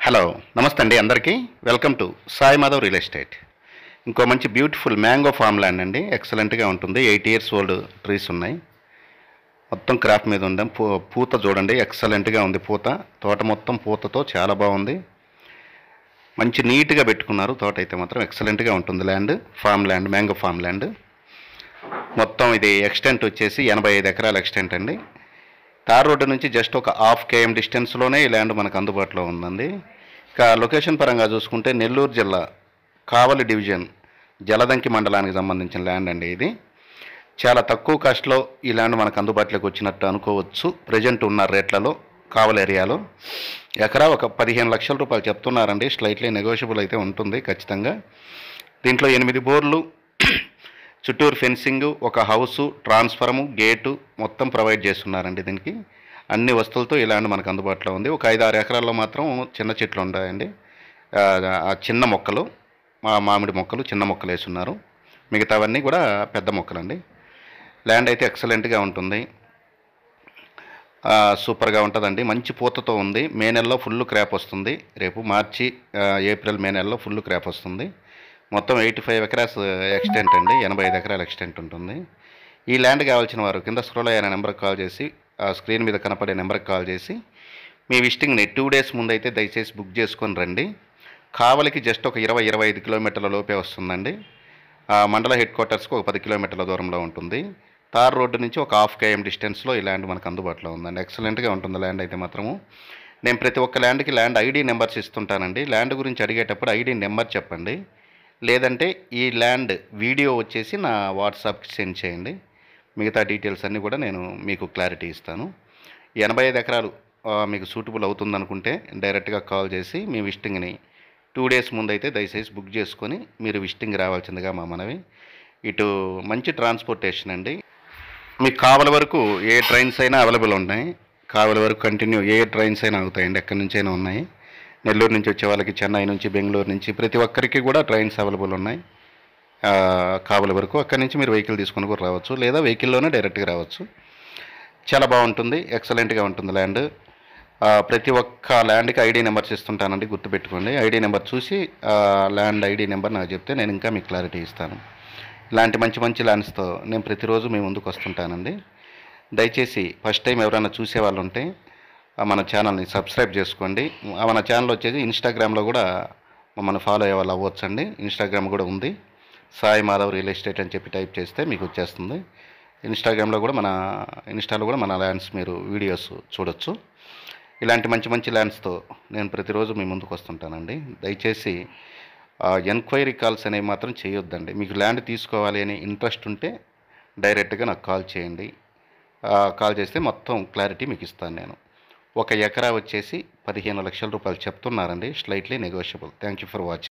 Hello నమస్తే అండి అందరికీ welcome to Sai Madhav real estate. ఇంకో మంచి బ్యూటిఫుల్ మ్యాంగో ఫామ్ ల్యాండ్ అండి. ఎక్సలెంట్గా ఉంటుంది. 8 years ఓల్డ్ ట్రీస్ ఉన్నాయి. మొత్తం క్రాప్ మీద ఉందాం. పూత చూడండి, ఎక్సలెంట్గా ఉంది. తోట మొత్తం పూతతో చాలా బాగుంది. మంచి నీట్గా పెట్టుకున్నారు. తోట అయితే మాత్రం ఎక్సలెంట్గా ఉంటుంది. Farm land, mango farm land. మొత్తం ఇది ఎక్స్టెంట్ వచ్చేసి 85 ఎకరాల ఎక్స్టెంట్ అండి. తార్ రోడ్డు నుంచి జస్ట్ ఒక 1/2 km డిస్టెన్స్లోనే ఈ ల్యాండ్ మనకు అందుబాటులో ఉందండి. ఇక లొకేషన్ పరంగా చూసుకుంటే నెల్లూరు జిల్లా కావలి డివిజన్ జలదంకి మండలానికి సంబంధించిన ల్యాండ్ అండి. ఇది చాలా తక్కువ కాస్ట్లో ఈ ల్యాండ్ మనకు అందుబాటులోకి వచ్చినట్టు అనుకోవచ్చు. ప్రజెంట్ ఉన్న రేట్లలో కావలి ఏరియాలో ఎకరా ఒక 15 లక్షల రూపాయలు చెప్తున్నారండి. స్లైట్లీ నెగోషియబుల్ అయితే ఉంటుంది ఖచ్చితంగా. దీంట్లో 8 బోర్లు, చుట్టూరు ఫెన్సింగ్, ఒక హౌసు, ట్రాన్స్ఫార్ము, గేటు మొత్తం ప్రొవైడ్ చేస్తున్నారండి. దీనికి అన్ని వస్తువులతో ఈ ల్యాండ్ మనకు అందుబాటులో ఉంది. ఒక 5-6 ఎకరాల్లో మాత్రం చిన్న చెట్లు ఉంటాయండి. ఆ చిన్న మొక్కలు, మామిడి మొక్కలు, చిన్న మొక్కలు వేస్తున్నారు. మిగతావన్నీ కూడా పెద్ద మొక్కలండి. ల్యాండ్ అయితే ఎక్సలెంట్గా ఉంటుంది. సూపర్గా ఉంటుందండి. మంచి పూతతో ఉంది. మే నెలలో ఫుల్ క్రాప్ వస్తుంది. రేపు మార్చి, ఏప్రిల్, మే నెలలో ఫుల్ క్రాప్ వస్తుంది. మొత్తం 85 ఎకరాస్ ఎక్స్టెంట్ అండి. 85 ఎకరాల ఎక్స్టెంట్ ఉంటుంది. ఈ ల్యాండ్ కావాల్సిన వారు కింద స్క్రోల్ అయిన నెంబర్కి కాల్ చేసి, స్క్రీన్ మీద కనపడే నెంబర్కి కాల్ చేసి మీ విజిటింగ్ని 2 days ముందైతే దయచేసి బుక్ చేసుకొని రండి. కావలికి జస్ట్ ఒక 20-25 కిలోమీటర్ల లోపే వస్తుందండి. మండల హెడ్ క్వార్టర్స్కి ఒక 10 కిలోమీటర్ల దూరంలో ఉంటుంది. తార్ రోడ్డు నుంచి ఒక 1/2 km డిస్టెన్స్లో ఈ ల్యాండ్ మనకు అందుబాటులో ఉందండి. ఎక్సలెంట్గా ఉంటుంది ల్యాండ్ అయితే మాత్రము. నేను ప్రతి ఒక్క ల్యాండ్కి ల్యాండ్ ఐడి నెంబర్స్ ఇస్తుంటానండి. ల్యాండ్ గురించి అడిగేటప్పుడు ఐడి నెంబర్ చెప్పండి. లేదంటే ఈ ల్యాండ్ వీడియో వచ్చేసి నా వాట్సాప్కి సెండ్ చేయండి. మిగతా డీటెయిల్స్ అన్నీ కూడా నేను మీకు క్లారిటీ ఇస్తాను. 85 ఎకరాలు మీకు సూటబుల్ అవుతుందనుకుంటే డైరెక్ట్గా కాల్ చేసి మీ విజిటింగ్ని 2 days ముందైతే దయచేసి బుక్ చేసుకొని మీరు విజిటింగ్ రావాల్సిందిగా మా మనవి. ఇటు మంచి ట్రాన్స్పోర్టేషన్ అండి. మీకు కావలి వరకు ఏ ట్రైన్స్ అయినా అవైలబుల్ ఉన్నాయి. కావలి వరకు కంటిన్యూ ఏ ట్రైన్స్ అయినా అవుతాయండి. ఎక్కడి నుంచి అయినా ఉన్నాయి. నెల్లూరు నుంచి వచ్చే వాళ్ళకి, చెన్నై నుంచి, బెంగళూరు నుంచి ప్రతి ఒక్కరికి కూడా ట్రైన్స్ అవైలబుల్ ఉన్నాయి. కావలి వరకు అక్కడి నుంచి మీరు వెహికల్ తీసుకొని కూడా రావచ్చు, లేదా వెహికల్లోనే డైరెక్ట్గా రావచ్చు. చాలా బాగుంటుంది. ఎక్సలెంట్గా ఉంటుంది ల్యాండ్. ప్రతి ఒక్క ల్యాండ్కి ఐడి నెంబర్స్ ఇస్తుంటానండి, గుర్తుపెట్టుకోండి. ఐడి నెంబర్ చూసి ల్యాండ్ ఐడి నెంబర్ నాకు చెప్తే నేను ఇంకా మీకు క్లారిటీ ఇస్తాను. ఇలాంటి మంచి మంచి ల్యాండ్స్తో నేను ప్రతిరోజు మీ ముందుకు వస్తుంటానండి. దయచేసి ఫస్ట్ టైం ఎవరైనా చూసేవాళ్ళు ఉంటే మన ఛానల్ని సబ్స్క్రైబ్ చేసుకోండి. మన ఛానల్ వచ్చేసి ఇన్స్టాగ్రామ్లో కూడా మమ్మల్ని ఫాలో అయ్యే వాళ్ళు అవ్వచ్చండి. ఇన్స్టాగ్రామ్ కూడా ఉంది. సాయి మాధవ్ రియల్ ఎస్టేట్ అని చెప్పి టైప్ చేస్తే మీకు వచ్చేస్తుంది. ఇన్స్టాలో కూడా మన ల్యాండ్స్ మీరు వీడియోస్ చూడొచ్చు. ఇలాంటి మంచి మంచి ల్యాండ్స్తో నేను ప్రతిరోజు మీ ముందుకు వస్తుంటానండి. దయచేసి ఎంక్వైరీ కాల్స్ అనేవి మాత్రం చేయొద్దండి. మీకు ల్యాండ్ తీసుకోవాలి అనే ఇంట్రెస్ట్ ఉంటే డైరెక్ట్గా నాకు కాల్ చేయండి. కాల్ చేస్తే మొత్తం క్లారిటీ మీకు ఇస్తాను నేను. ఒక ఎకరా వచ్చేసి 15 లక్షల రూపాయలు చెప్తున్నారండి. Slightly negotiable. Thank you for watching.